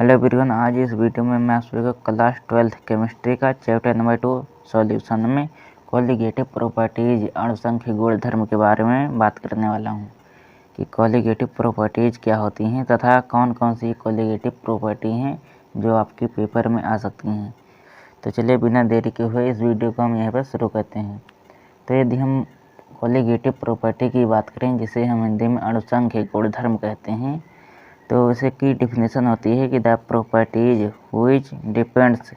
Hello everyone, आज इस video में मैं आप सभी को क्लास 12th केमिस्ट्री का चैप्टर नंबर 2 सॉल्यूशन में कोलिगेटिव प्रॉपर्टीज अणुसंख्य गुणधर्म के बारे में बात करने वाला हूं कि कोलिगेटिव प्रॉपर्टीज क्या होती हैं तथा कौन कौन सी कोलिगेटिव प्रॉपर्टी हैं जो आपके पेपर में आ सकती हैं। तो चलिए बिना देरी के हुए इस वीडियो को हम यहाँ पर शुरू करते हैं। तो यदि हम कोलिगेटिव प्रॉपर्टी की बात करें, जिसे हम हिंदी में अणुसंख्य गुणधर्म कहते हैं, तो इसे की डिफिनेशन होती है कि the properties which depends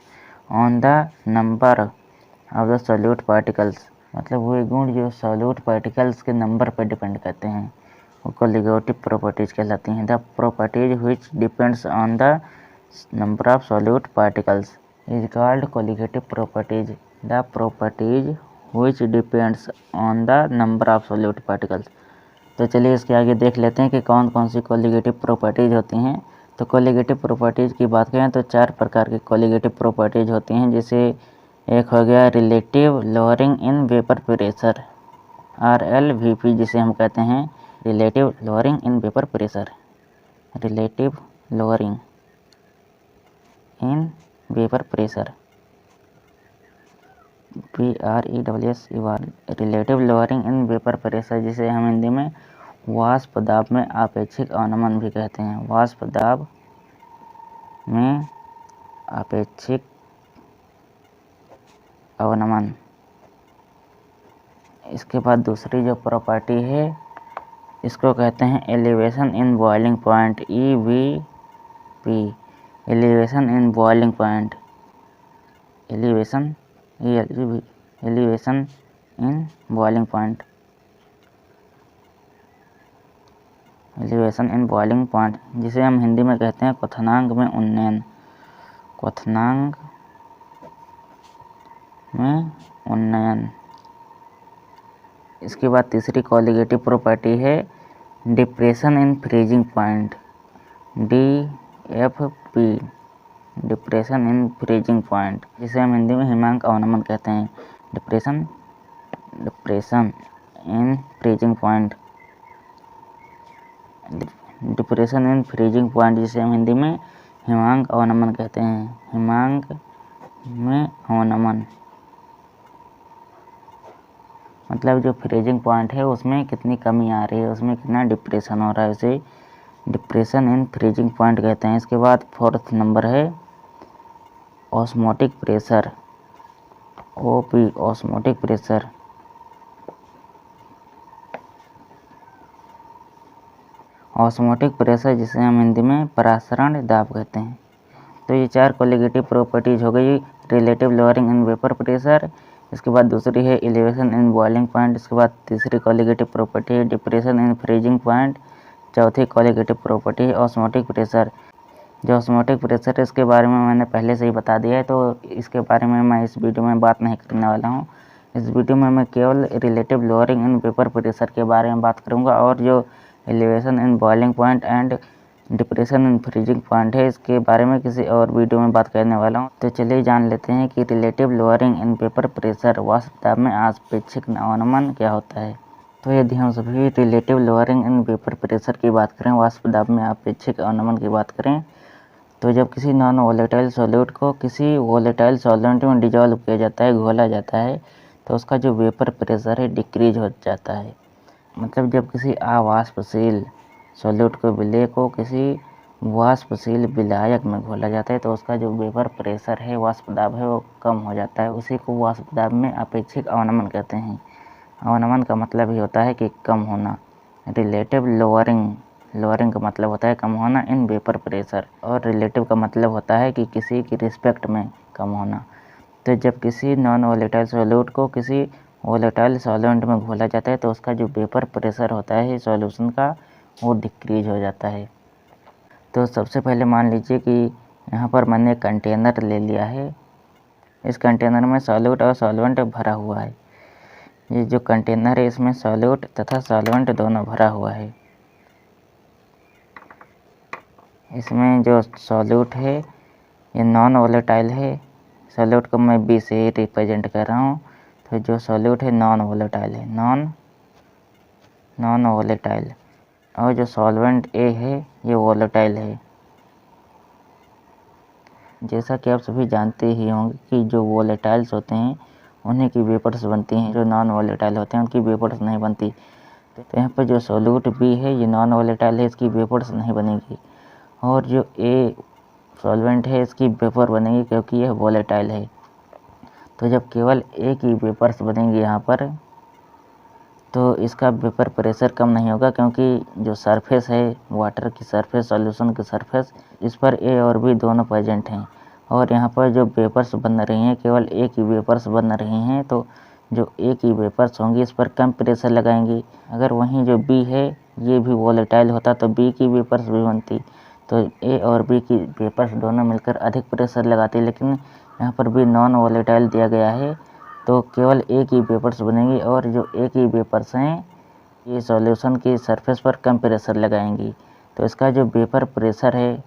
on the number of the solute particles, मतलब वो गुण जो सॉल्यूट पार्टिकल्स के नंबर पर डिपेंड करते हैं वो कोलिगेटिव प्रॉपर्टीज कहलाती हैं। The properties which depends on the number of solute particles is called colligative properties. The properties which depends on the number of solute particles. तो चलिए इसके आगे देख लेते हैं कि कौन कौन सी कोलिगेटिव प्रॉपर्टीज होती हैं। तो कोलिगेटिव प्रॉपर्टीज की बात करें तो 4 प्रकार की कोलिगेटिव प्रॉपर्टीज होती हैं, जैसे एक हो गया relative lowering in vapour pressure, RLVP जिसे हम कहते हैं relative lowering in vapour pressure. Relative lowering in vapour pressure, PRESSUR, relative lowering in vapour pressure, जिसे हम हिंदी में वाष्प दाब में आपेक्षिक अवनमन भी कहते हैं। वाष्प दाब में आपेक्षिक अवनमन। इसके बाद दूसरी जो प्रॉपर्टी है इसको कहते हैं elevation in boiling point, EBP, elevation in boiling point, elevation in boiling point, elevation in boiling point, जिसे हम हिंदी में कहते हैं क्वथनांक में उन्नयन, क्वथनांक में उन्नयन। इसके बाद तीसरी कोलिगेटिव प्रॉपर्टी है depression in freezing point, DFP, depression in freezing point, जिसे हम हिंदी में हिमांक अवनमन कहते हैं। Depression in freezing point, depression in freezing point, जिसे हम हिंदी में हिमांक अवनमन कहते हैं। हिमांक में अवनमन मतलब जो फ्रीजिंग पॉइंट है उसमें कितनी कमी आ रही है, उसमें कितना डिप्रेशन हो रहा है, उसे डिप्रेशन इन फ्रीजिंग पॉइंट कहते हैं। इसके बाद फोर्थ नंबर है osmotic pressure, OP, osmotic pressure, osmotic pressure, जिसे हम हिंदी में परासरण दाब कहते हैं। तो ये 4 कोलिगेटिव प्रॉपर्टीज हो गई। Relative lowering in vapour pressure, इसके बाद दूसरी है एलिवेशन इन बॉइलिंग पॉइंट, इसके बाद तीसरी कोलिगेटिव प्रॉपर्टी है डिप्रेशन इन फ्रीजिंग पॉइंट, चौथी कोलिगेटिव प्रॉपर्टी है ऑस्मोटिक प्रेशर। जो ऑस्मोटिक प्रेशर है इसके बारे में मैंने पहले से ही बता दिया है, तो इसके बारे में मैं इस वीडियो में बात नहीं करने वाला हूँ। इस वीडियो में मैं केवल relative lowering in vapour pressure के बारे में बात करूँगा, और जो elevation in boiling point and depression in freezing point है इसके बारे में किसी और वीडियो में बात करने वाला हूँ। तो चलिए जान लेते हैं कि relative lowering in vapour pressure, वाष्प दाब में आपेक्षिक अवनमन क्या होता है। तो यदि हम सभी relative lowering in vapour pressure की बात करें, वाष्प दाब में आपेक्षिक अवनमन की बात करें, तो जब किसी नॉन वोलेटाइल सॉल्यूट को किसी वोलेटाइल सॉल्वेंट में डिजॉल्व किया जाता है, घोला जाता है, तो उसका जो वेपर प्रेशर है डिक्रीज हो जाता है। मतलब जब किसी अवाष्पशील सॉल्यूट को विलेय को किसी वाष्पशील विलायक में घोला जाता है तो उसका जो वेपर प्रेशर है, वाष्प दाब है, वो कम हो जाता है। उसी को वाष्प दाब में अपेक्षिक अवनमन कहते हैं। अवनमन का मतलब ही होता है कि कम होना। रिलेटिव लोअरिंग का मतलब होता है कम होना इन वेपर प्रेशर, और रिलेटिव का मतलब होता है कि किसी की रिस्पेक्ट में कम होना। तो जब किसी नॉन वोलेटाइल सॉल्यूट को किसी वोलेटाइल सॉल्वेंट में घोला जाता है तो उसका जो वेपर प्रेशर होता है सॉल्यूशन का, वो डिक्रीज हो जाता है। तो सबसे पहले मान लीजिए कि यहाँ पर मैंने एक कंटेनर ले लिया है। इस कंटेनर में सॉल्यूट और सॉल्वेंट भरा हुआ है। ये जो कंटेनर है इसमें सॉल्यूट तथा सॉल्वेंट दोनों भरा हुआ है। इसमें जो सॉल्यूट है ये नॉन वोलेटाइल है। सॉल्यूट को मैं B से रिप्रेजेंट कर रहा हूँ। तो जो सॉल्यूट है नॉन वोलेटाइल है, नॉन वोलेटाइल, और जो सॉल्वेंट A है ये वोलेटाइल है। जैसा कि आप सभी जानते ही होंगे कि जो वोलेटाइल्स होते हैं उन्हीं की वेपर्स बनती हैं, जो नॉन वोलेटाइल होते हैं उनकी वेपर्स नहीं बनती। तो यहाँ पर जो सोल्यूट बी है ये नॉन वोलेटाइल है, इसकी वेपर्स नहीं बनेगी। और जो ए सॉल्वेंट है इसकी वेपर बनेगी क्योंकि यह वोलेटाइल है। तो जब केवल ए की वेपर्स बनेंगी यहाँ पर, तो इसका वेपर प्रेशर कम नहीं होगा, क्योंकि जो सरफेस है वाटर की सरफेस, सॉल्यूशन की सरफेस, इस पर ए और बी दोनों प्रेजेंट हैं। और यहाँ पर जो वेपर्स बन रही हैं केवल ए की वेपर्स बन रही हैं, तो जो ए की वेपर्स होंगी इस पर कम प्रेशर लगाएंगी। अगर वहीं जो बी है ये भी वोलेटाइल होता तो बी की वेपर्स भी बनती, तो ए और बी की वेपर्स दोनों मिलकर अधिक प्रेशर लगाती। लेकिन यहाँ पर भी नॉन वोलेटाइल दिया गया है तो केवल ए की वेपर्स बनेंगी, और जो ए की वेपर्स हैं ये सॉल्यूशन की सरफेस पर कम प्रेशर लगाएंगी, तो इसका जो वेपर प्रेशर है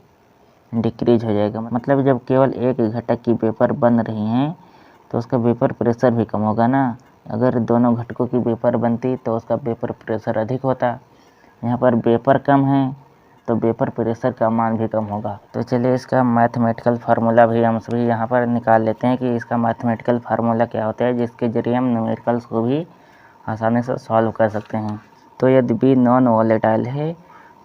डिक्रीज हो जाएगा। मतलब जब केवल एक घटक की वेपर बन रही हैं तो उसका वेपर प्रेशर भी कम होगा ना। अगर दोनों घटकों की वेपर बनती तो उसका वेपर प्रेशर अधिक होता। यहाँ पर वेपर कम है तो वेपर प्रेशर का मान भी कम होगा। तो चलिए इसका मैथमेटिकल फार्मूला भी हम सभी यहाँ पर निकाल लेते हैं कि इसका मैथमेटिकल फार्मूला क्या होता है, जिसके जरिए हम न्यूमेरिकल्स को भी आसानी से सॉल्व कर सकते हैं। तो यदि बी नॉन वोलेटाइल है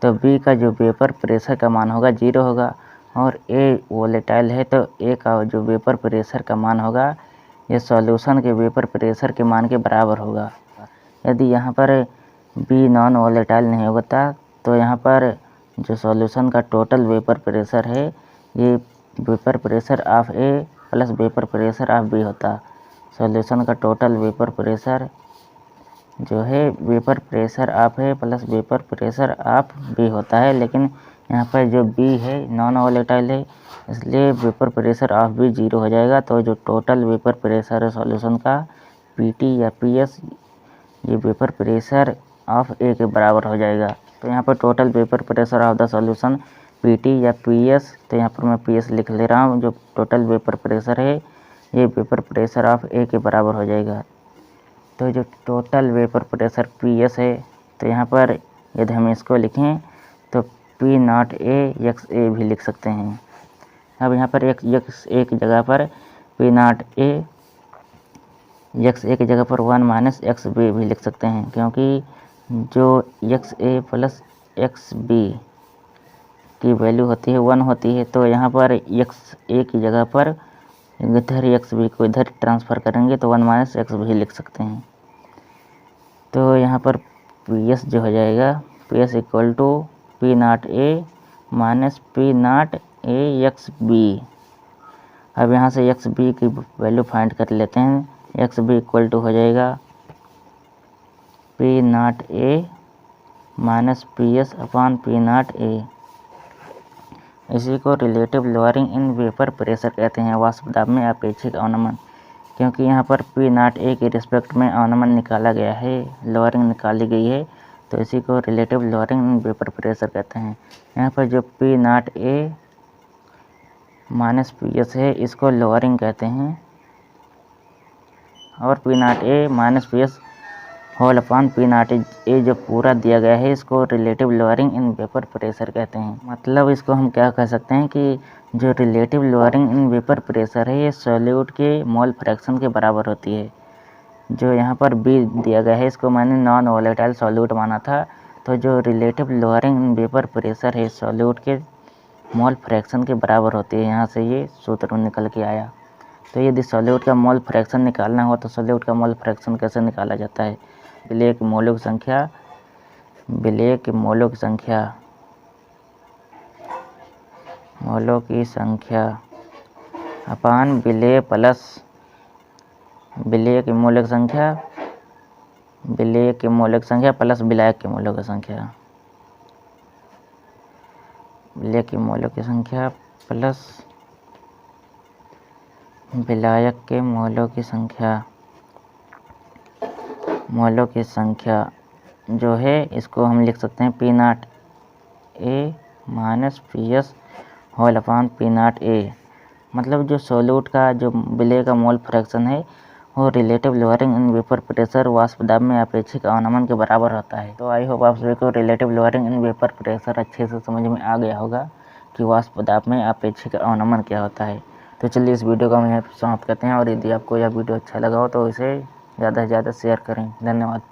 तो बी का जो वेपर प्रेशर का मान होगा 0 होगा, और ए वोलेटाइल है तो ए का जो वेपर प्रेशर का मान होगा ये सॉल्यूशन के वेपर प्रेशर के मान के बराबर होगा। यदि यहाँ पर बी नॉन वोलेटाइल नहीं होता तो यहाँ पर जो सॉल्यूशन का टोटल वेपर प्रेशर है ये vapour pressure of A plus vapour pressure of B होता। सॉल्यूशन का टोटल वेपर प्रेशर जो है vapour pressure of A plus vapour pressure of B होता है। लेकिन यहाँ पर जो बी है नॉन वोलेटाइल है इसलिए वेपर प्रेशर ऑफ बी 0 हो जाएगा। तो जो टोटल वेपर प्रेशर है सॉल्यूशन का पीटी या पीएस ये वेपर प्रेशर ऑफ ए के बराबर हो जाएगा। तो यहाँ पर total vapour pressure of the solution PT या पीएस, तो यहाँ पर मैं पीएस लिख ले रहा हूँ। जो टोटल वेपर प्रेशर है ये वेपर प्रेशर ऑफ ए के बराबर हो जाएगा। तो जो टोटल वेपर प्रेशर पीएस है तो यहाँ पर यदि हम इसको लिखें तो पी नॉट ए एक्स ए भी लिख सकते हैं। अब यहाँ पर एक जगह पर पी नॉट ए एक्स ए की जगह पर 1 माइनस एक्स बी भी लिख सकते हैं, क्योंकि जो एक्स ए प्लस एक्स बी की वैल्यू होती है 1 होती है। तो यहाँ पर एक्स ए की जगह पर इधर एक्स बी को इधर ट्रांसफ़र करेंगे तो 1 माइनस एक्स भी लिख सकते हैं। तो यहाँ पर पी एस जो हो जाएगा P S equal to P naught A minus P naught A X B. अब यहाँ से एक्स बी की वैल्यू फाइंड कर लेते हैं। एक्स बी इक्वल टू हो जाएगा P naught A minus P S upon P naught A. इसी को relative lowering in vapour pressure कहते हैं, वाष्प दाब में अपेक्षिक अवनमन। क्योंकि यहाँ पर पी नॉट ए के रिस्पेक्ट में अवनमन निकाला गया है, लोअरिंग निकाली गई है, तो इसी को relative lowering in vapour pressure कहते हैं। यहाँ पर जो P naught A minus P S है इसको लोअरिंग कहते हैं, और P naught A minus P S whole upon P naught A जो पूरा दिया गया है इसको relative lowering in vapour pressure कहते हैं। मतलब इसको हम क्या कह सकते हैं कि जो relative lowering in vapour pressure है ये सॉल्यूट के मोल फ्रैक्शन के बराबर होती है। जो यहाँ पर बी दिया गया है इसको मैंने नॉन वोलेटाइल सॉल्यूट माना था, तो जो relative lowering in vapour pressure है सॉल्यूट के मोल फ्रैक्शन के बराबर होती है। यहाँ से ये सूत्र निकल के आया। तो यदि सॉल्यूट का मोल फ्रैक्शन निकालना हो तो सॉल्यूट का मोल फ्रैक्शन कैसे निकाला जाता है? विलेय की मोलों की संख्या अपान विलेय प्लस विलेय की मोलों की संख्या प्लस विलायक की मोलों की संख्या, विलेय की मोलों की संख्या प्लस विलायक के मोलों की संख्या जो है इसको हम लिख सकते हैं P naught A minus P S whole upon P naught A. मतलब जो सॉल्यूट का जो विलेय का मोल फ्रैक्शन है वो relative lowering in vapour pressure वाष्प दाब में अपेक्षिक अवनमन के बराबर होता है। तो आई होप आप सभी को relative lowering in vapour pressure अच्छे से समझ में आ गया होगा। कि वाष्प दाब में आपेक्षिक अवनमन क्या होता है। तो चलिए इस वीडियो को हम यहाँ समाप्त करते हैं, और यदि आपको यह वीडियो अच्छा लगा हो तो इसे ज़्यादा से ज़्यादा शेयर करें। धन्यवाद।